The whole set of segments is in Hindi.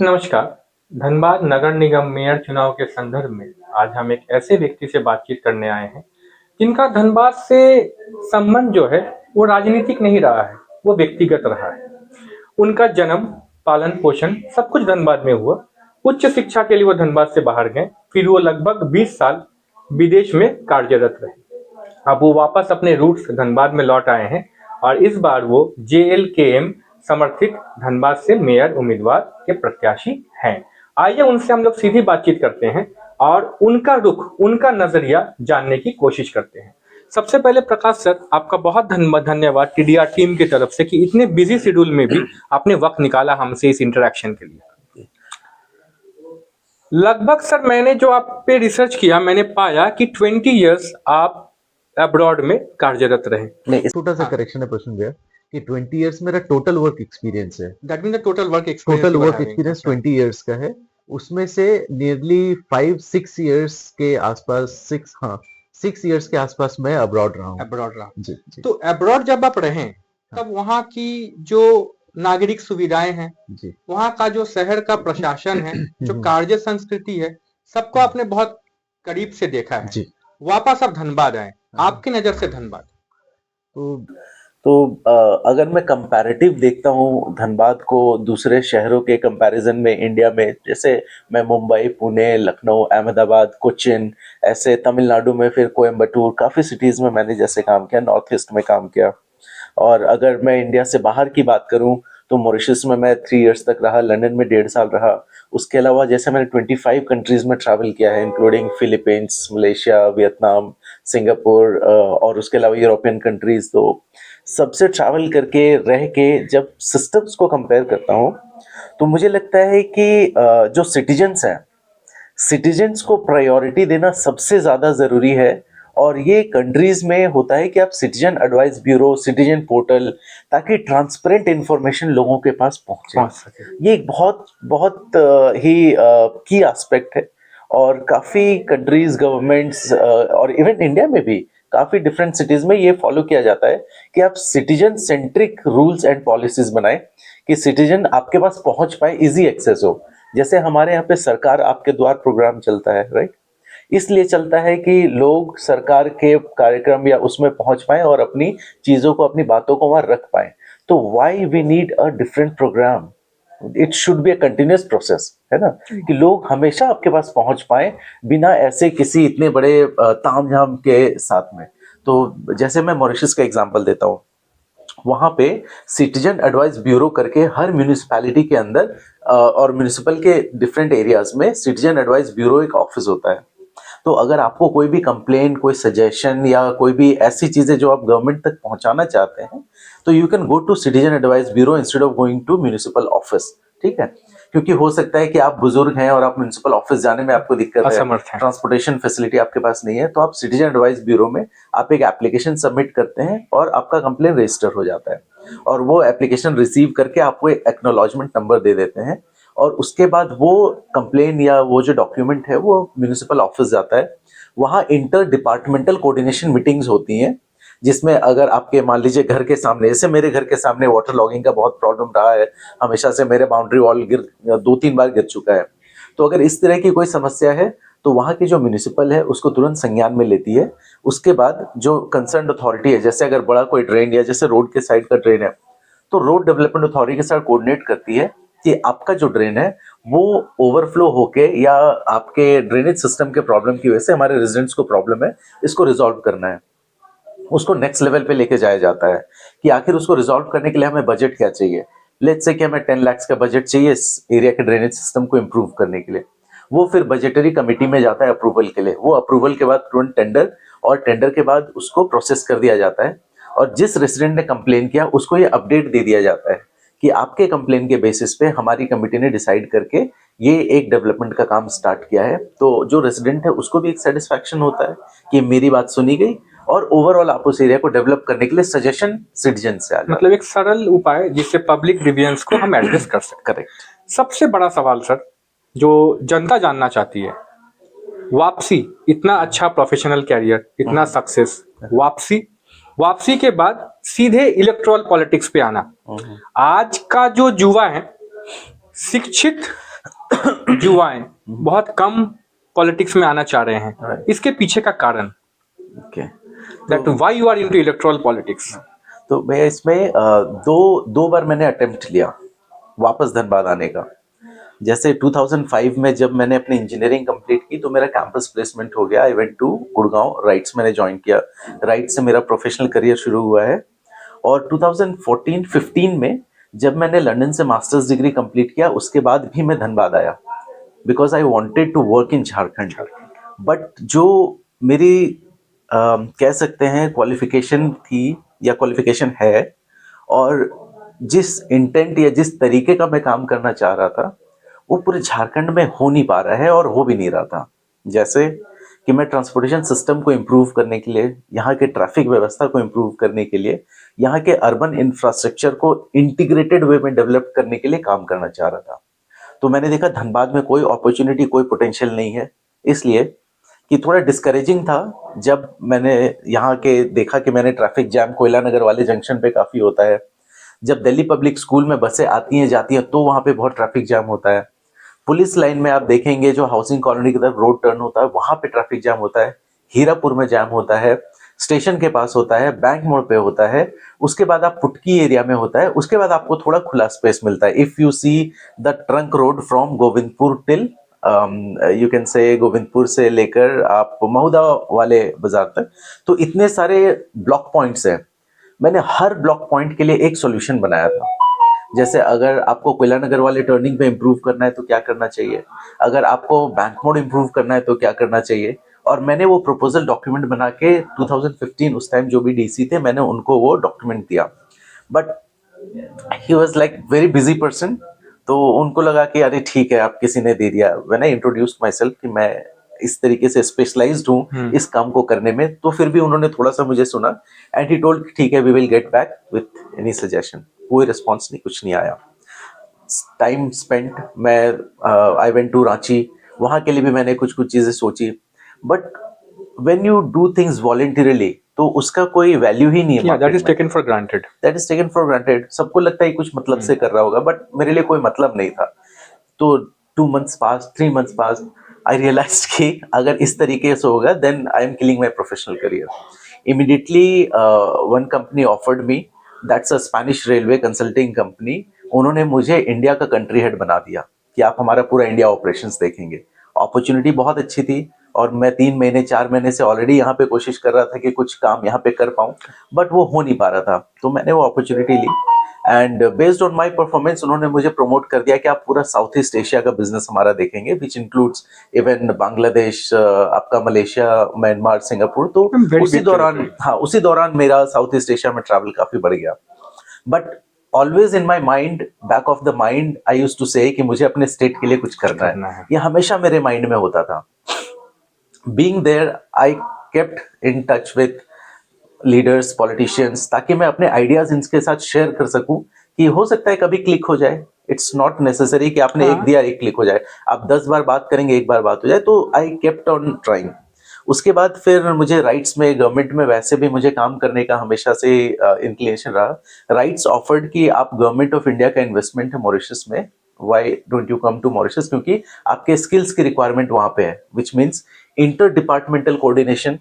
नमस्कार। धनबाद नगर निगम मेयर चुनाव के संदर्भ में आज हम एक ऐसे व्यक्ति से बातचीत करने आए हैं जिनका धनबाद से संबंध जो है वो राजनीतिक नहीं रहा है, वो व्यक्तिगत रहा है। उनका जन्म, पालन पोषण सब कुछ धनबाद में हुआ। उच्च शिक्षा के लिए वो धनबाद से बाहर गए, फिर वो लगभग 20 साल विदेश में कार्यरत रहे। अब वो वापस अपने रूट्स धनबाद में लौट आए हैं और इस बार वो JLKM समर्थित धनबाद से मेयर उम्मीदवार के प्रत्याशी हैं। आइए उनसे हम लोग सीधी बातचीत करते हैं और उनका रुख, उनका नजरिया जानने की कोशिश करते हैं। सबसे पहले प्रकाश सर, आपका बहुत धन्यवाद TDR टीम की तरफ से कि इतने बिजी शेड्यूल में भी आपने वक्त निकाला हमसे इस इंटरेक्शन के लिए। लगभग सर मैंने जो आप पे रिसर्च किया, मैंने पाया कि 20 इयर्स आप अब्रॉड में कार्यरत रहे। नहीं, छोटा सा करेक्शन है प्रश्न भैया कि 20 इयर्स मेरा टोटल वर्क एक्सपीरियंस है। That mean the total work experience 20 years का है। उसमें से नियरली 5-6 इयर्स के आसपास 6 इयर्स के आसपास मैं अब्रॉड रहा हूँ। जी। तो अब्रॉड जब आप रहे तब वहाँ की जो नागरिक सुविधाएं हैं जी, वहाँ का जो शहर का प्रशासन है, जो कार्य संस्कृति है, सबको आपने बहुत करीब से देखा है जी। वापस आप धनबाद आए, आपकी नजर से धनबाद तो अगर मैं कंपैरेटिव देखता हूँ धनबाद को दूसरे शहरों के कंपैरिजन में इंडिया में, जैसे मैं मुंबई, पुणे, लखनऊ, अहमदाबाद, कोचिन, ऐसे तमिलनाडु में, फिर कोयम्बटूर, काफ़ी सिटीज़ में मैंने जैसे काम किया, नॉर्थ ईस्ट में काम किया। और अगर मैं इंडिया से बाहर की बात करूं तो मॉरिशस में मैं 3 इयर्स तक रहा, लंदन में 1.5 साल रहा। उसके अलावा जैसे मैंने 25 कंट्रीज में ट्रैवल किया है, including Philippines, Malaysia, Vietnam, Singapore और उसके अलावा यूरोपियन कंट्रीज। तो सबसे ट्रैवल करके रह के जब सिस्टम्स को कंपेयर करता हूँ तो मुझे लगता है कि जो सिटीजन्स हैं, सिटीजन्स को प्रायोरिटी देना सबसे ज़्यादा ज़रूरी है। और ये कंट्रीज में होता है कि आप citizen advice bureau, citizen portal, ताकि ट्रांसपेरेंट इंफॉर्मेशन लोगों के पास पहुंचे। ये एक बहुत बहुत ही की एस्पेक्ट है। और काफ़ी कंट्रीज, गवर्नमेंट्स और इवन इंडिया में भी काफ़ी डिफरेंट सिटीज़ में ये फॉलो किया जाता है कि आप citizen centric rules and policies बनाएं कि सिटीजन आपके पास पहुंच पाए, इजी एक्सेस हो। जैसे हमारे यहाँ पे सरकार आपके द्वार प्रोग्राम चलता है, राइट? इसलिए चलता है कि लोग सरकार के कार्यक्रम या उसमें पहुंच पाए और अपनी चीज़ों को, अपनी बातों को वहाँ रख पाए। तो why we need a different program? It should be a continuous process, है ना, कि लोग हमेशा आपके पास पहुंच पाए बिना ऐसे किसी इतने बड़े तामझाम के साथ में। तो जैसे मैं मॉरिशस का एग्जांपल देता हूँ, वहाँ पे सिटीजन एडवाइस ब्यूरो करके हर म्यूनिसिपैलिटी के अंदर और म्यूनिसिपल के डिफरेंट एरियाज में सिटीजन एडवाइस ब्यूरो एक ऑफिस होता है। तो अगर आपको कोई भी कंप्लेंट, कोई सजेशन या कोई भी ऐसी चीजें जो आप गवर्नमेंट तक पहुंचाना चाहते हैं, तो you can go to citizen advice bureau instead of going to municipal office. ठीक है, क्योंकि हो सकता है कि आप बुजुर्ग हैं और आप म्यूनिसिपल ऑफिस जाने में आपको दिक्कत है, ट्रांसपोर्टेशन फैसिलिटी आपके पास नहीं है, तो आप सिटीजन एडवाइस ब्यूरो में आप एक एप्लीकेशन सबमिट करते हैं और आपका कंप्लेंट रजिस्टर हो जाता है। और वो एप्लीकेशन रिसीव करके आपको एक एक्नॉलेजमेंट नंबर दे देते हैं और उसके बाद वो कंप्लेन या वो जो डॉक्यूमेंट है वो म्यूनिसिपल ऑफिस जाता है। वहाँ इंटर डिपार्टमेंटल कोऑर्डिनेशन मीटिंग्स होती हैं, जिसमें अगर आपके मान लीजिए घर के सामने, जैसे मेरे घर के सामने वाटर लॉगिंग का बहुत प्रॉब्लम रहा है, हमेशा से मेरे बाउंड्री वॉल 2-3 बार गिर चुका है। तो अगर इस तरह की कोई समस्या है तो वहाँ की जो म्यूनिसिपल है उसको तुरंत संज्ञान में लेती है। उसके बाद जो कंसर्न अथॉरिटी है, जैसे अगर बड़ा कोई ड्रेन या जैसे रोड के साइड का ड्रेन है, तो रोड डेवलपमेंट अथॉरिटी के साथ कोऑर्डिनेट करती है कि आपका जो ड्रेन है वो ओवरफ्लो होके या आपके ड्रेनेज सिस्टम के प्रॉब्लम की वजह से हमारे रेजिडेंट्स को प्रॉब्लम है, इसको रिजॉल्व करना है। उसको नेक्स्ट लेवल पे लेके जाया जाता है कि आखिर उसको रिजॉल्व करने के लिए हमें बजट क्या चाहिए। लेट्स से कि हमें 10 लाख का बजट चाहिए इस एरिया के ड्रेनेज सिस्टम को इम्प्रूव करने के लिए। वो फिर बजटरी कमेटी में जाता है अप्रूवल के लिए। वो अप्रूवल के बाद तुरंत टेंडर, और टेंडर के बाद उसको प्रोसेस कर दिया जाता है और जिस रेसिडेंट ने कंप्लेन किया उसको ये अपडेट दे दिया जाता है कि आपके कंप्लेन के बेसिस पे हमारी कमेटी ने डिसाइड करके ये एक डेवलपमेंट का काम स्टार्ट किया है। तो जो रेसिडेंट है उसको भी एक सेटिस्फैक्शन होता है कि मेरी बात सुनी गई और ओवरऑल आप उस एरिया को डेवलप करने के लिए सजेशन सिटीजन से आ जाए। मतलब एक सरल उपाय जिससे पब्लिक ग्रीवियंस को हम एड्रेस कर सकते। करेक्ट। सबसे बड़ा सवाल सर जो जनता जानना चाहती है, वापसी, इतना अच्छा प्रोफेशनल कैरियर, इतना सक्सेस, वापसी वापसी के बाद सीधे इलेक्टोरल पॉलिटिक्स पे आना। आज का जो युवा है, शिक्षित युवाएं बहुत कम पॉलिटिक्स में आना चाह रहे हैं। इसके पीछे का कारण that why you are into electoral politics. तो मैं इसमें दो बार मैंने अटेम्प्ट लिया वापस धनबाद आने का। जैसे 2005 में जब मैंने अपनी इंजीनियरिंग कंप्लीट की तो मेरा कैंपस प्लेसमेंट हो गया। I went to Gurgaon, RITES मैंने ज्वाइन किया। राइट्स से मेरा प्रोफेशनल करियर शुरू हुआ है। और 2014-15 में जब मैंने लंदन से मास्टर्स डिग्री कंप्लीट किया, उसके बाद भी मैं धनबाद आया because I wanted to work in Jharkhand. But जो मेरी कह सकते हैं क्वालिफिकेशन थी या क्वालिफिकेशन है, और जिस इंटेंट या जिस तरीके का मैं काम करना चाह रहा था, वो पूरे झारखंड में हो नहीं पा रहा है और हो भी नहीं रहा था। जैसे कि मैं ट्रांसपोर्टेशन सिस्टम को इम्प्रूव करने के लिए, यहाँ के ट्रैफिक व्यवस्था को इम्प्रूव करने के लिए, यहाँ के अर्बन इंफ्रास्ट्रक्चर को इंटीग्रेटेड वे में डेवलप करने के लिए काम करना चाह रहा था। तो मैंने देखा धनबाद में कोई अपॉर्चुनिटी, कोई पोटेंशियल नहीं है, इसलिए कि थोड़ा डिस्करेजिंग था। जब मैंने यहाँ के देखा कि मैंने ट्रैफिक जैम कोयला नगर वाले जंक्शन पे काफ़ी होता है, जब दिल्ली पब्लिक स्कूल में बसें आती हैं जाती हैं तो वहाँ पे बहुत ट्रैफिक जैम होता है। पुलिस लाइन में आप देखेंगे जो हाउसिंग कॉलोनी की तरफ रोड टर्न होता है, वहाँ पे ट्रैफिक जैम होता है। हीरापुर में जैम होता है, स्टेशन के पास होता है, बैंक मोड़ पे होता है, उसके बाद आप पुटकी एरिया में होता है, उसके बाद आपको थोड़ा खुला स्पेस मिलता है। If you see the trunk road from Govindpur till you can say Govindpur से लेकर आप महुदा वाले बाजार तक, तो इतने सारे ब्लॉक पॉइंट्स हैं। मैंने हर ब्लॉक पॉइंट के लिए एक सॉल्यूशन बनाया था। जैसे अगर आपको कोयला नगर वाले टर्निंग पे इम्प्रूव करना है तो क्या करना चाहिए, अगर आपको बैंक मोड इम्प्रूव करना है तो क्या करना चाहिए। और मैंने वो प्रपोजल डॉक्यूमेंट बना के 2015 उस टाइम जो भी डीसी थे, मैंने उनको वो डॉक्यूमेंट दिया। But he was like very busy person, तो उनको लगा कि अरे ठीक है, आप किसी ने दे दिया। When I introduced my self कि मैं इस तरीके से स्पेशलाइज्ड हूँ इस काम को करने में, तो फिर भी उन्होंने थोड़ा सा मुझे सुना। एंड ही टोल्ड ठीक है, we will get back with any suggestion. कोई रिस्पॉन्स नहीं, कुछ नहीं आया। टाइम स्पेंट, मैं आई वेंट टू रांची, वहाँ के लिए भी मैंने कुछ चीज़ें सोची। But when you do things voluntarily तो उसका कोई वैल्यू ही नहीं है। That is taken for granted. That is taken for granted. सबको लगता है कुछ मतलब से कर रहा होगा, बट मेरे लिए कोई मतलब नहीं था। तो 2 months पास, 3 months पास, आई रियलाइज कि अगर इस तरीके से होगा then I am killing my professional career. Immediately one company offered me, that's a Spanish railway consulting company. उन्होंने मुझे इंडिया का कंट्री हेड बना दिया कि आप हमारा पूरा इंडिया ऑपरेशंस देखेंगे। अपॉर्चुनिटी बहुत अच्छी थी और मैं 3 महीने 4 महीने से ऑलरेडी यहाँ पे कोशिश कर रहा था कि कुछ काम यहाँ पे कर पाऊँ, बट वो हो नहीं पा रहा था। तो मैंने वो अपॉर्चुनिटी ली and based on my performance उन्होंने मुझे प्रमोट कर दिया कि आप पूरा साउथ ईस्ट एशिया का बिजनेस हमारा देखेंगे, विच इंक्लूड्स इवन बांग्लादेश, आपका मलेशिया, म्यांमार, सिंगापुर। तो उसी दौरान मेरा साउथ ईस्ट एशिया में ट्रैवल काफी बढ़ गया। But always in my mind, back of the mind, I used to say कि मुझे अपने स्टेट के लिए कुछ करना है। ये हमेशा मेरे माइंड में होता था। Being there I kept in touch with leaders, politicians, ताकि मैं अपने आइडियाज इनके साथ शेयर कर सकूं कि हो सकता है कभी क्लिक हो जाए। इट्स नॉट नेसेसरी कि आपने एक दिया एक क्लिक हो जाए, आप 10 बार बात करेंगे एक बार बात हो जाए। तो आई केप्ट ऑन ट्राइंग। उसके बाद फिर मुझे राइट्स में, गवर्नमेंट में वैसे भी मुझे काम करने का हमेशा से इंक्लिनेशन रहा। राइट्स ऑफर्ड कि आप गवर्नमेंट ऑफ इंडिया का इन्वेस्टमेंट है मॉरिशस में, why don't you come to Mauritius, क्योंकि आपके स्किल्स की रिक्वायरमेंट वहां पे है, which means inter departmental coordination.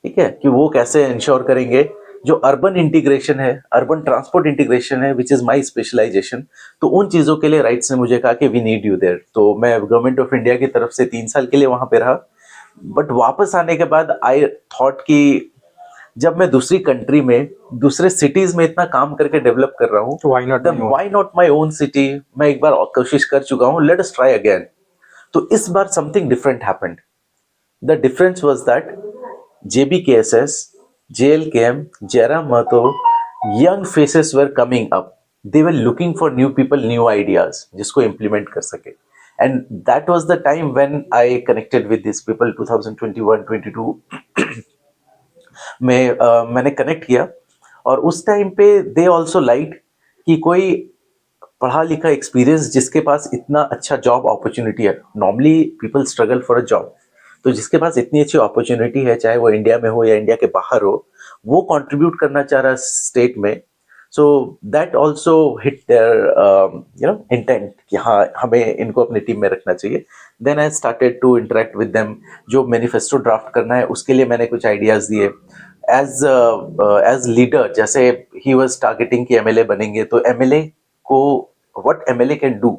ठीक है, कि वो कैसे इंश्योर करेंगे जो अर्बन इंटीग्रेशन है, अर्बन ट्रांसपोर्ट इंटीग्रेशन है, विच इज माय स्पेशलाइजेशन। तो उन चीजों के लिए राइट्स ने मुझे कहा कि वी नीड यू देयर। तो मैं गवर्नमेंट ऑफ इंडिया की तरफ से 3 साल के लिए वहां पे रहा। बट वापस आने के बाद आई थॉट कि जब मैं दूसरी कंट्री में, दूसरे सिटीज में इतना काम करके डेवलप कर रहा हूँ, why not my own city. मैं एक बार कोशिश कर चुका हूँ, लेट अस ट्राई अगेन। तो इस बार something different happened. The difference was that JBKSS, JLKM, Jairam Mahato, young faces were coming up. They were looking for new people, new ideas, जिसको implement कर सके. And that was the time when I connected with these people. 2021-22 में मैंने कनेक्ट किया और उस टाइम पे they also liked कि कोई पढ़ा लिखा एक्सपीरियंस जिसके पास इतना अच्छा जॉब अपॉर्चुनिटी है। Normally people struggle for a job, तो जिसके पास इतनी अच्छी अपॉर्चुनिटी है, चाहे वो इंडिया में हो या इंडिया के बाहर हो, वो कंट्रीब्यूट करना चाह रहा स्टेट में, so that also hit their intent कि हाँ हमें इनको अपनी टीम में रखना चाहिए. Then I started to interact with them. जो मैनिफेस्टो ड्राफ्ट करना है उसके लिए मैंने कुछ आइडियाज दिए एज लीडर. जैसे ही वाज टारगेटिंग कि एमएलए बनेंगे, तो एमएलए को व्हाट एमएलए कैन डू,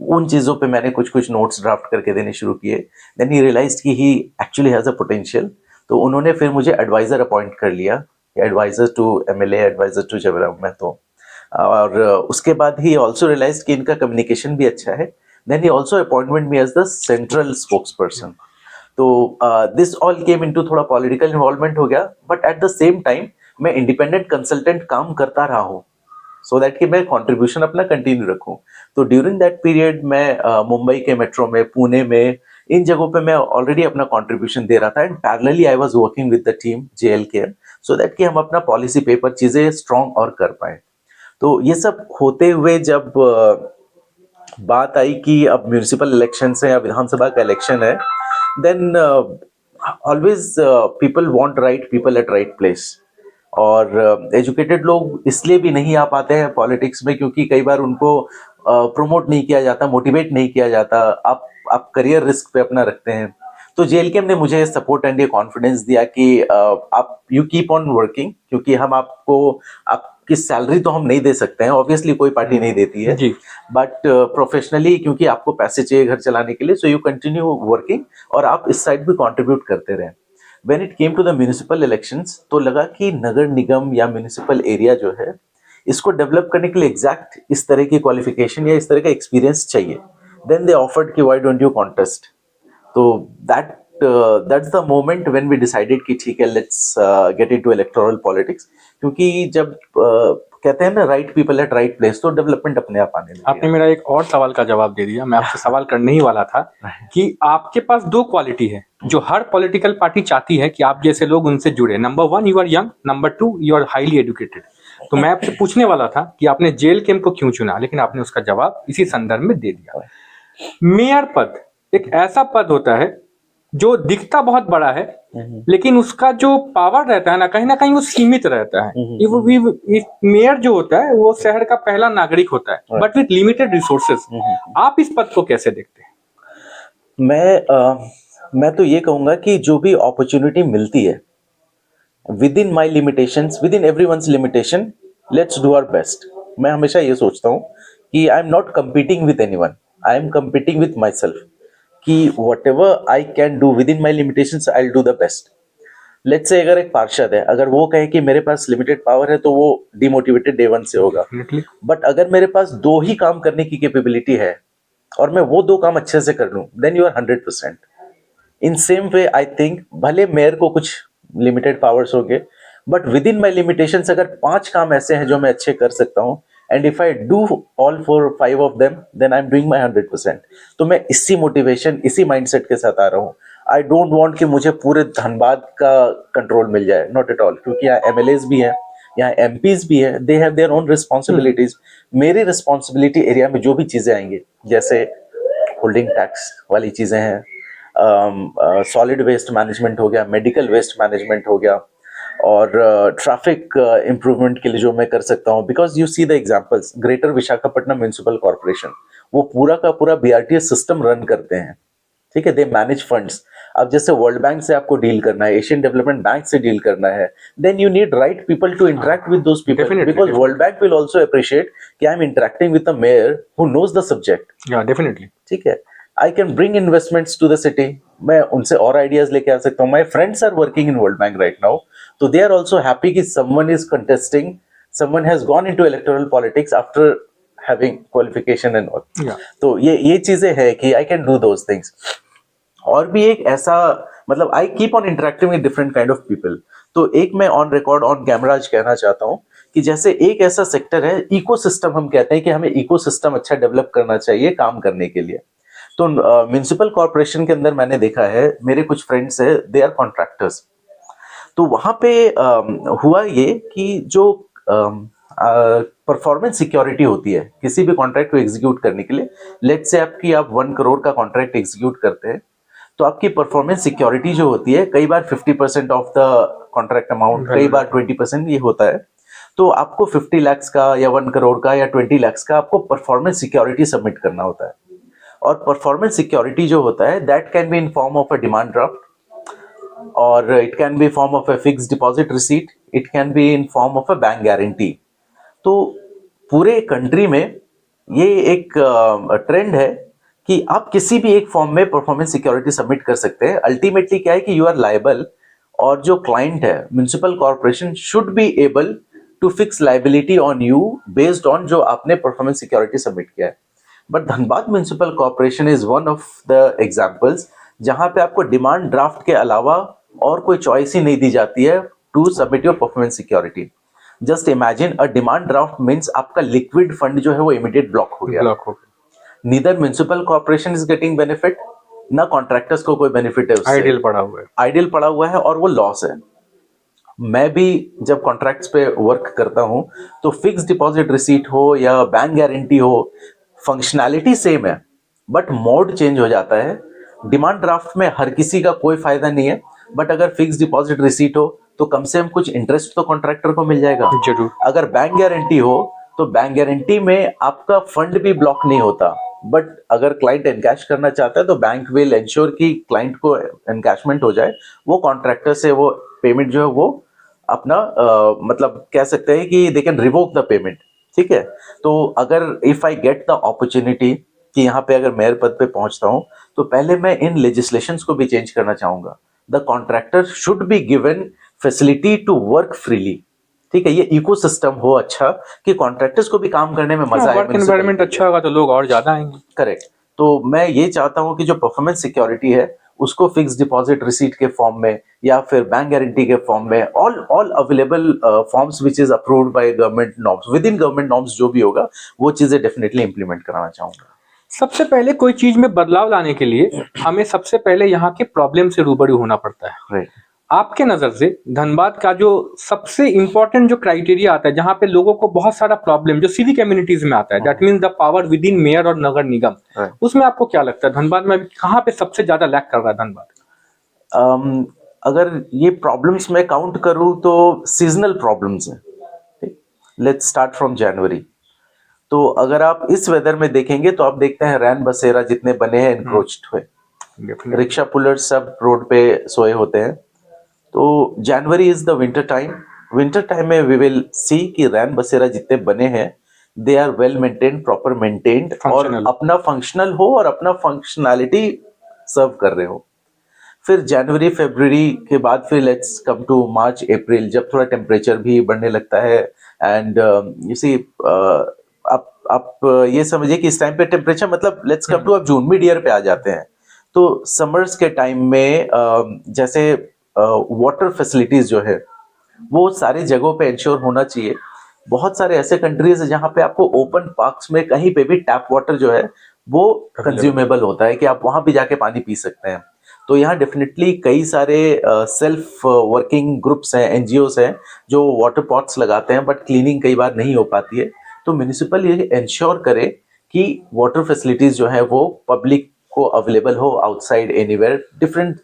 उन चीजों पे मैंने कुछ कुछ नोट्स ड्राफ्ट करके देने शुरू किए. देन ही रियलाइज्ड कि he actually has a potential. तो उन्होंने फिर मुझे एडवाइजर अपॉइंट कर लिया, adviser to MLA, adviser to Jairam Mahato. और उसके बाद ही ऑल्सो रियलाइज कि इनका कम्युनिकेशन भी अच्छा है. Then he also appointment me as the central spokesperson. So this all came into थोड़ा पॉलिटिकल इन्वॉल्वमेंट हो गया, but at the same time मैं इंडिपेंडेंट कंसल्टेंट काम करता रहा हूँ, सो दैट कि मैं कंट्रीब्यूशन अपना कंटिन्यू रखूं. तो ड्यूरिंग दैट पीरियड मैं मुंबई के मेट्रो में, पुणे में, इन जगहों पे मैं ऑलरेडी अपना कंट्रीब्यूशन दे रहा था. And parallelly I was working with the team JLKM, so that कि हम अपना पॉलिसी पेपर चीजें स्ट्रॉन्ग और कर पाए. तो ये सब होते हुए जब बात आई कि अब म्यूनिसिपल इलेक्शन है या विधानसभा का इलेक्शन है, then always people want right people at right place. और एजुकेटेड लोग इसलिए भी नहीं आ पाते हैं पॉलिटिक्स में क्योंकि कई बार उनको प्रमोट नहीं किया जाता, मोटिवेट नहीं किया जाता. आप करियर रिस्क पे अपना रखते हैं. तो JLKM ने मुझे सपोर्ट एंड ये कॉन्फिडेंस दिया कि आप यू कीप ऑन वर्किंग, क्योंकि हम आपकी सैलरी तो हम नहीं दे सकते हैं, ऑब्वियसली कोई पार्टी नहीं देती है, बट प्रोफेशनली क्योंकि आपको पैसे चाहिए घर चलाने के लिए, सो यू कंटिन्यू वर्किंग और आप इस साइड भी कंट्रीब्यूट करते रहें. When it came to the municipal elections, तो लगा कि नगर निगम या म्यूनिसिपल एरिया जो है इसको डेवलप करने के लिए एग्जैक्ट इस तरह की क्वालिफिकेशन या इस तरह का एक्सपीरियंस चाहिए. देन दे ऑफर्ड कि व्हाई डोंट यू कॉन्टेस्ट. तो that's the moment when we decided कि ठीक है, let's get into electoral politics. क्योंकि जब कहते हैं ना right people at right place, तो डेवलपमेंट अपने आप आने लगी. आपने मेरा एक और सवाल का जवाब दे दिया. मैं आपसे सवाल करने ही वाला था कि आपके पास दो क्वालिटी है जो हर पॉलिटिकल पार्टी चाहती है कि आप जैसे लोग उनसे जुड़े. Number 1, you are young. Number 2, you are highly educated. तो मैं आपसे पूछने वाला था कि आपने JLKM को क्यों चुना, लेकिन आपने उसका जवाब इसी संदर्भ में दे दिया. मेयर पद एक ऐसा पद होता है जो दिखता बहुत बड़ा है, लेकिन उसका जो पावर रहता है ना कहीं वो सीमित रहता है. मेयर जो होता है वो शहर का पहला नागरिक होता है, बट विथ लिमिटेड रिसोर्सेज. आप इस पद को कैसे देखते हैं? मैं तो ये कहूंगा कि जो भी अपॉर्चुनिटी मिलती है within my limitations, within everyone's limitation, let's do our best. मैं हमेशा ये सोचता हूँ कि I am not competing with anyone, I am competing with myself. कि whatever I can do within my limitations, I'll do the best. Let's say अगर एक पार्षद है, अगर वो कहे कि मेरे पास लिमिटेड पावर है, तो वो डिमोटिवेटेड डे 1 से होगा. बट अगर मेरे पास 2 ही काम करने की कैपेबिलिटी है और मैं वो 2 काम अच्छे से कर लूं, then you are 100%. In same way I think भले मेयर को कुछ लिमिटेड पावर्स होंगे, but within my limitations अगर 5 काम ऐसे हैं जो मैं अच्छे कर सकता हूँ, and if I do all 4 or 5 of them, then I'm doing my 100%. तो मैं इसी मोटिवेशन, इसी माइंडसेट के साथ आ रहा हूँ. I don't want कि मुझे पूरे धनबाद का कंट्रोल मिल जाए, नॉट एट ऑल. क्योंकि यहाँ MLAs भी हैं, यहाँ MPs भी हैं, they have their own responsibilities. मेरी रिस्पॉन्सिबिलिटी एरिया में जो भी चीजें आएंगी, जैसे होल्डिंग टैक्स वाली चीजें हैं, सॉलिड वेस्ट मैनेजमेंट हो गया, मेडिकल वेस्ट मैनेजमेंट हो गया, और ट्रैफिक इम्प्रूवमेंट के लिए जो मैं कर सकता हूँ. Because you see the examples, greater Visakhapatnam municipal corporation वो पूरा का पूरा BRTS सिस्टम रन करते हैं. ठीक है, दे मैनेज फंड्स. अब जैसे वर्ल्ड बैंक से आपको डील करना है, एशियन डेवलपमेंट बैंक से डील करना है, then you need right people to interact with those people, because world bank will also appreciate कि I am interacting with a mayor who knows the subject. Definitely. ठीक है, I can bring investments to the city. मैं उनसे और आइडियाज लेके आ सकता हूँ. My friends are working in World Bank right now, so they are also happy कि someone is contesting, someone has gone into electoral politics after having qualification and all. तो ये चीजें है कि I can do those things. और भी एक ऐसा, मतलब I keep on interacting with different kind of people. तो एक मैं ऑन रिकॉर्ड ऑन कैमरा आज कहना चाहता हूँ कि जैसे एक ऐसा सेक्टर है, इकोसिस्टम हम कहते हैं कि हमें इकोसिस्टम अच्छा डेवलप करना चाहिए काम करने के लिए. तो म्युनिसिपल कॉर्पोरेशन के अंदर मैंने देखा है, मेरे कुछ फ्रेंड्स है, दे आर कॉन्ट्रैक्टर्स. तो वहां पे हुआ ये कि जो परफॉर्मेंस सिक्योरिटी होती है किसी भी कॉन्ट्रैक्ट को एग्जीक्यूट करने के लिए, लेट्स से आप 1 करोड़ का कॉन्ट्रैक्ट एग्जीक्यूट करते हैं, तो आपकी परफॉर्मेंस सिक्योरिटी जो होती है कई बार 50% ऑफ द कॉन्ट्रैक्ट अमाउंट, कई बार 20% ये होता है। तो आपको 50 lakhs का या 1 करोड़ का या 20 lakhs का आपको परफॉर्मेंस सिक्योरिटी सबमिट करना होता है। और परफॉर्मेंस सिक्योरिटी जो होता है that can be in form of a demand draft, और it can be form of a fixed deposit receipt, it can be in form of a bank guarantee. तो पूरे कंट्री में ये एक ट्रेंड है कि आप किसी भी एक फॉर्म में परफॉर्मेंस सिक्योरिटी सबमिट कर सकते हैं। अल्टीमेटली क्या है कि यू आर लायबल, और जो क्लाइंट है municipal corporation should be able to fix liability on you based on जो आपने परफॉर्मेंस सिक्योरिटी सबमिट किया है। But Dhanbad municipal corporation is one of the examples जहां पे आपको डिमांड ड्राफ्ट के अलावा और कोई चॉइस ही नहीं दी जाती है to submit your performance security. Just imagine a demand draft means आपका लिक्विड फंड जो है वो इमीडिएट ब्लॉक हो गया। Neither municipal corporation is getting benefit, ना कॉन्ट्रैक्टर्स को कोई बेनिफिट है उससे। आइडियल पड़ा हुआ है, आइडियल पड़ा हुआ है और वो लॉस है। मैं भी जब कॉन्ट्रैक्ट्स पे वर्क करता हूं तो फिक्स डिपॉजिट रिसीट हो या बैंक गारंटी हो, फंक्शनैलिटी सेम है बट मोड चेंज हो जाता है। डिमांड ड्राफ्ट में हर किसी का कोई फायदा नहीं है, बट अगर फिक्स डिपॉजिट रिसीट हो तो कम से कम कुछ इंटरेस्ट तो कॉन्ट्रैक्टर को मिल जाएगा जरूर। अगर बैंक गारंटी हो तो बैंक गारंटी में आपका फंड भी ब्लॉक नहीं होता, बट अगर क्लाइंट एनकैश करना चाहता है तो बैंक विल एंश्योर कि क्लाइंट को एनकैशमेंट हो जाए, वो कॉन्ट्रैक्टर से वो पेमेंट जो है वो अपना मतलब कह सकते हैं कि they can revoke the payment. ठीक है, तो अगर if I get the opportunity कि यहाँ पे अगर मेयर पद पे पहुंचता हूँ तो पहले मैं इन लेजिस्लेशंस को भी चेंज करना चाहूंगा। The contractor should be given facility to work freely. ठीक है, ये इकोसिस्टम हो अच्छा कि कॉन्ट्रैक्टर्स को भी काम करने में मजा आए, वर्क एनवायरनमेंट अच्छा होगा तो लोग और ज्यादा आएंगे। करेक्ट। तो मैं ये चाहता हूं कि जो परफॉर्मेंस सिक्योरिटी है उसको फिक्स डिपॉजिट रिसीट के फॉर्म में या फिर बैंक गारंटी के फॉर्म में, all available forms which is approved by government norms, with in government norms जो भी होगा वो चीजें डेफिनेटली इंप्लीमेंट कराना चाहूंगा। सबसे पहले कोई चीज में बदलाव लाने के लिए हमें सबसे पहले यहाँ के प्रॉब्लम से रूबरू होना पड़ता है। राइट। आपके नजर से धनबाद का जो सबसे इंपॉर्टेंट जो क्राइटेरिया आता है जहां पे लोगों को बहुत सारा प्रॉब्लम जो सिविक कम्युनिटीज में आता है, that means the power with in mayor और नगर निगम, उसमें आपको क्या लगता है धनबाद में कहाँ पे सबसे ज्यादा लैक कर रहा है धनबाद? अगर ये प्रॉब्लम्स मैं काउंट करूं तो सीजनल प्रॉब्लम्स हैं। Let's start from January. तो अगर आप इस वेदर में देखेंगे तो आप देखते हैं रैन बसेरा जितने बने हैं एनक्रोच्ड हुए, रिक्शा पुलर्स सब रोड पे सोए होते हैं। तो January is the winter time. Winter time में वी विल सी कि रैन बसेरा जितने बने हैं they are well maintained, proper maintained और अपना फंक्शनल हो और अपना फंक्शनैलिटी सर्व कर रहे हो। फिर जनवरी फरवरी के बाद फिर लेट्स कम टू मार्च अप्रैल, जब थोड़ा टेम्परेचर भी बढ़ने लगता है एंड यू सी आप ये समझिए कि इस टाइम पे टेम्परेचर मतलब लेट्स कम टू अब जून मिड ईयर पे आ जाते हैं। तो समर्स के टाइम में जैसे वाटर फैसिलिटीज जो है वो सारे जगहों पे इंश्योर होना चाहिए। बहुत सारे ऐसे कंट्रीज है जहां पे आपको ओपन पार्क्स में कहीं पे भी टैप वाटर जो है वो कंज्यूमेबल होता है कि आप वहां भी जाके पानी पी सकते हैं। तो यहाँ डेफिनेटली कई सारे सेल्फ वर्किंग ग्रुप्स हैं, एनजीओस हैं जो वाटर पॉट्स लगाते हैं, बट क्लीनिंग कई बार नहीं हो पाती है। तो म्युनिसिपल ये इंश्योर करे कि वाटर फैसिलिटीज जो है वो पब्लिक को अवेलेबल हो outside anywhere. Different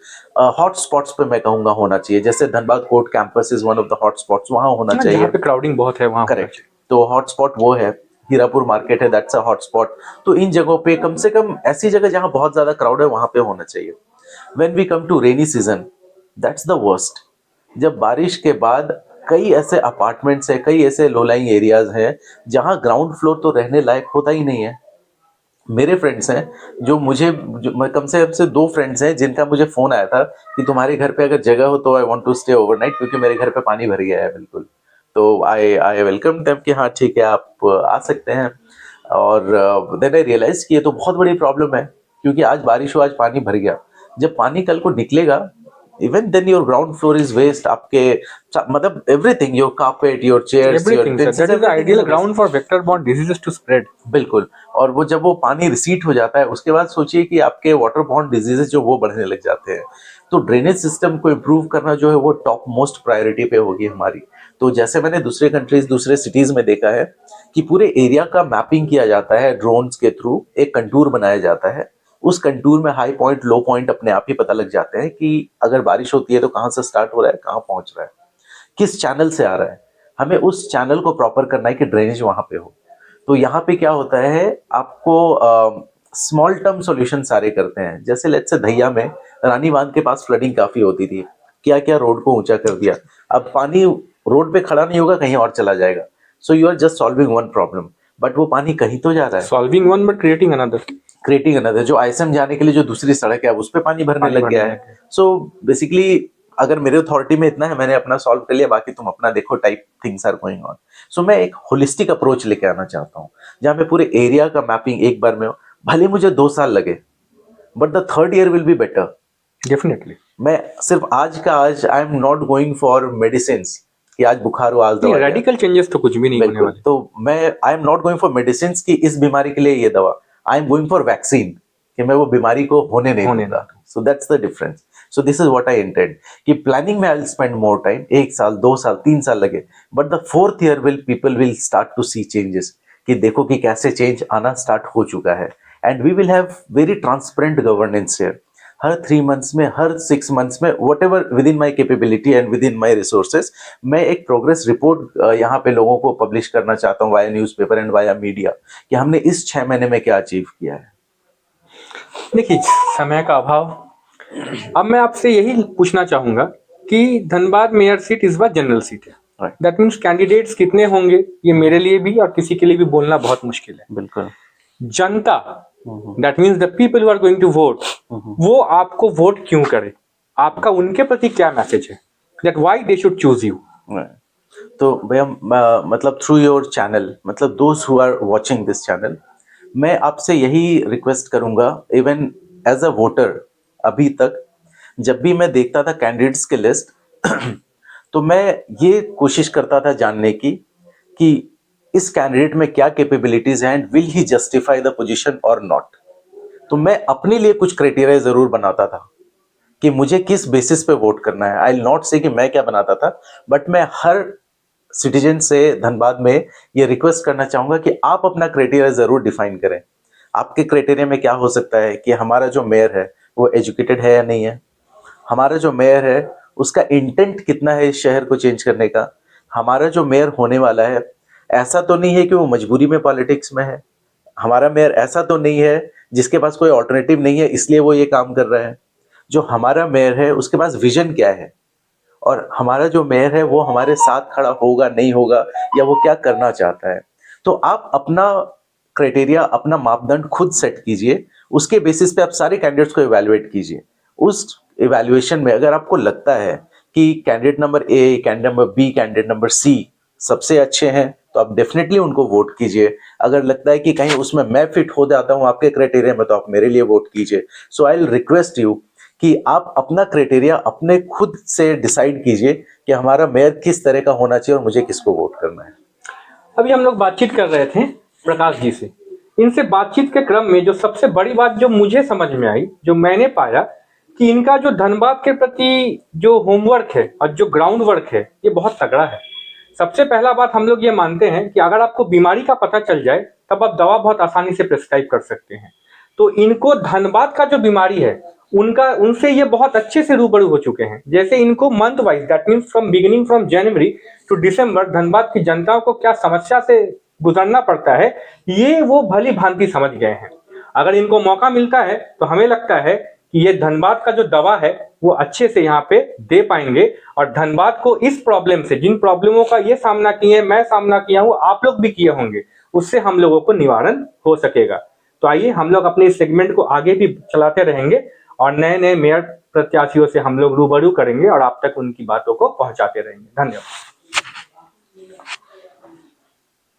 hot spots पे मैं कहूंगा होना चाहिए, जैसे Dhanbad court campus is one of the hot spots, वहां होना चाहिए। यहाँ पे क्राउडिंग बहुत है वहां। करेक्ट। तो हॉट स्पॉट वो है, हीरापुर मार्केट है, दैट्स अ हॉट स्पॉट। तो इन जगहों पे कम से कम ऐसी जगह जहां बहुत ज्यादा क्राउड है वहां पे होना चाहिए। When we come to rainy season, that's the worst. जब बारिश के बाद कई ऐसे अपार्टमेंट्स हैं, कई ऐसे लो लाइंग एरियाज हैं जहां ग्राउंड फ्लोर तो रहने लायक होता ही नहीं है। मेरे फ्रेंड्स हैं जो कम से कम से 2 फ्रेंड्स हैं जिनका मुझे फोन आया था कि तुम्हारे घर पे अगर जगह हो तो I want to stay overnight, क्योंकि मेरे घर पे पानी भर गया है बिल्कुल। तो आई वेलकम देम कि हाँ ठीक है आप आ सकते हैं। और देन आई रियलाइज कि ये तो बहुत बड़ी प्रॉब्लम है, क्योंकि आज बारिश हो, आज पानी भर गया। जब पानी कल को निकलेगा even then your ground floor is waste, आपके मतलब everything, your carpet, your chairs, everything, that is the ideal ground for vector borne diseases to spread. बिल्कुल। और वो जब वो पानी रिसीट हो जाता है उसके बाद सोचिए कि आपके वाटर बॉर्न डिजीजेस जो वो बढ़ने लग जाते हैं। तो ड्रेनेज सिस्टम को इम्प्रूव करना जो है वो टॉप मोस्ट प्रायोरिटी पे होगी हमारी। तो जैसे मैंने दूसरे कंट्रीज, दूसरे सिटीज में देखा है कि पूरे एरिया का मैपिंग किया जाता है ड्रोन्स के थ्रू, एक कंटूर बनाया जाता है उस कंटूर में हाई पॉइंट लो पॉइंट अपने आप ही पता लग जाते हैं कि अगर बारिश होती है तो कहाँ से स्टार्ट हो रहा है, कहाँ पहुंच रहा है, किस चैनल से आ रहा है। हमें उस चैनल को प्रॉपर करना है कि ड्रेनेज वहां पे हो। तो यहाँ पे क्या होता है, आपको स्मॉल टर्म सॉल्यूशन सारे करते हैं। जैसे लेट्स से दहिया में रानी बांध के पास फ्लडिंग काफी होती थी, क्या क्या रोड को ऊंचा कर दिया। अब पानी रोड पे खड़ा नहीं होगा, कहीं और चला जाएगा। So you are just solving one problem, but वो पानी कहीं तो जा रहा है। Solving one but creating another. जो आईएसएम जाने के लिए जो दूसरी सड़क है उस पे पानी भरने लग गया है। सो बेसिकली अगर मेरे अथॉरिटी में इतना है, मैंने अपना सॉल्व कर लिया, बाकी तुम अपना देखो type things are going on. So मैं एक होलिस्टिक अप्रोच लेके आना चाहता हूँ, जहां पे पूरे एरिया का मैपिंग एक बार में हो। भले मुझे 2 साल लगे, but the third year will be better definitely. मैं सिर्फ आज का आज, आई am not going for medicine कि आज बुखार हो आज दवा। रेडिकल चेंजेस तो कुछ भी नहीं होने वाले। तो मैं I am not going for medicine की इस बीमारी के लिए ये दवा, I am going for vaccine कि मैं वो बीमारी को होने नहीं दूंगा। So that's the difference. So this is what I intend कि प्लानिंग में I will spend more time, 1 साल 2 साल 3 साल लगे, but the 4th year will people will start to see changes कि देखो कि कैसे चेंज आना स्टार्ट हो चुका है। And we will have very transparent governance here. हर 3 मंथ्स में, हर 6 मंथ्स में, whatever within my capability and within my resources, मैं एक प्रोग्रेस रिपोर्ट यहाँ पे लोगों को पब्लिश करना चाहता हूँ via newspaper and via media कि हमने इस 6 महीने में क्या अचीव किया है। देखिए, समय का अभाव। अब मैं आपसे यही पूछना चाहूंगा कि धनबाद मेयर सीट इस बार जनरल सीट है। दैट मीन्स कैंडिडेट्स कितने होंगे ये मेरे लिए भी और किसी के लिए भी बोलना बहुत मुश्किल है। बिल्कुल। जनता, that means the people who are going to vote, वो आपको वोट क्यों करे, आपका उनके प्रति क्या मैसेज है, that why they should choose you. तो भैया मतलब थ्रू योर चैनल, मतलब those who are watching this channel, मैं आपसे यही रिक्वेस्ट करूंगा, इवन एज अ वोटर, अभी तक जब भी मैं देखता था कैंडिडेट्स के लिस्ट तो मैं ये कोशिश करता था जानने की कि इस कैंडिडेट में क्या कैपेबिलिटीज हैं and will he justify the position और नॉट। तो मैं अपने लिए कुछ क्राइटेरिया जरूर बनाता था कि मुझे किस बेसिस पे वोट करना है। आई विल नॉट से कि मैं क्या बनाता था, बट मैं हर सिटीजन से धनबाद में ये रिक्वेस्ट करना चाहूंगा कि आप अपना क्राइटेरिया जरूर डिफाइन करें। आपके क्राइटेरिया में क्या हो सकता है कि हमारा जो मेयर है वो एजुकेटेड है या नहीं है, हमारा जो मेयर है उसका इंटेंट कितना है इस शहर को चेंज करने का, हमारा जो मेयर होने वाला है ऐसा तो नहीं है कि वो मजबूरी में पॉलिटिक्स में है, हमारा मेयर ऐसा तो नहीं है जिसके पास कोई ऑल्टरनेटिव नहीं है इसलिए वो ये काम कर रहा है। जो हमारा मेयर है उसके पास विजन क्या है, और हमारा जो मेयर है वो हमारे साथ खड़ा होगा नहीं होगा, या वो क्या करना चाहता है। तो आप अपना क्राइटेरिया, अपना मापदंड खुद सेट कीजिए, उसके बेसिस पे आप सारे कैंडिडेट्स को इवैल्यूएट कीजिए। उस इवैल्यूएशन में अगर आपको लगता है कि candidate number A, candidate number B, candidate number C सबसे अच्छे हैं तो आप डेफिनेटली उनको वोट कीजिए। अगर लगता है कि कहीं उसमें मैं फिट हो जाता हूं आपके क्राइटेरिया में तो आप मेरे लिए वोट कीजिए। सो आई विल रिक्वेस्ट यू कि आप अपना क्राइटेरिया अपने खुद से डिसाइड कीजिए कि हमारा मेयर किस तरह का होना चाहिए और मुझे किसको वोट करना है। अभी हम लोग बातचीत कर रहे थे प्रकाश जी से। इनसे बातचीत के क्रम में जो सबसे बड़ी बात जो मुझे समझ में आई, जो मैंने पाया कि इनका जो धनबाद के प्रति जो होमवर्क है और जो ग्राउंड वर्क है ये बहुत तगड़ा है। सबसे पहला बात हम लोग ये मानते हैं कि अगर आपको बीमारी का पता चल जाए तब आप दवा बहुत आसानी से प्रिस्क्राइब कर सकते हैं। तो इनको धनबाद का जो बीमारी है उनसे ये बहुत अच्छे से रूबरू हो चुके हैं। जैसे इनको month wise, that means from January to December Dhanbad की जनता को क्या समस्या से गुजरना पड़ता है ये वो भली भांति समझ गए हैं। अगर इनको मौका मिलता है तो हमें लगता है कि ये धनबाद का जो दवा है वो अच्छे से यहाँ पे दे पाएंगे और धनबाद को इस प्रॉब्लम से, जिन प्रॉब्लमों का ये सामना किए, मैं सामना किया हूँ, आप लोग भी किए होंगे, उससे हम लोगों को निवारण हो सकेगा। तो आइए हम लोग अपने इस सेगमेंट को आगे भी चलाते रहेंगे और नए नए मेयर प्रत्याशियों से हम लोग रूबरू करेंगे और आप तक उनकी बातों को पहुंचाते रहेंगे। धन्यवाद।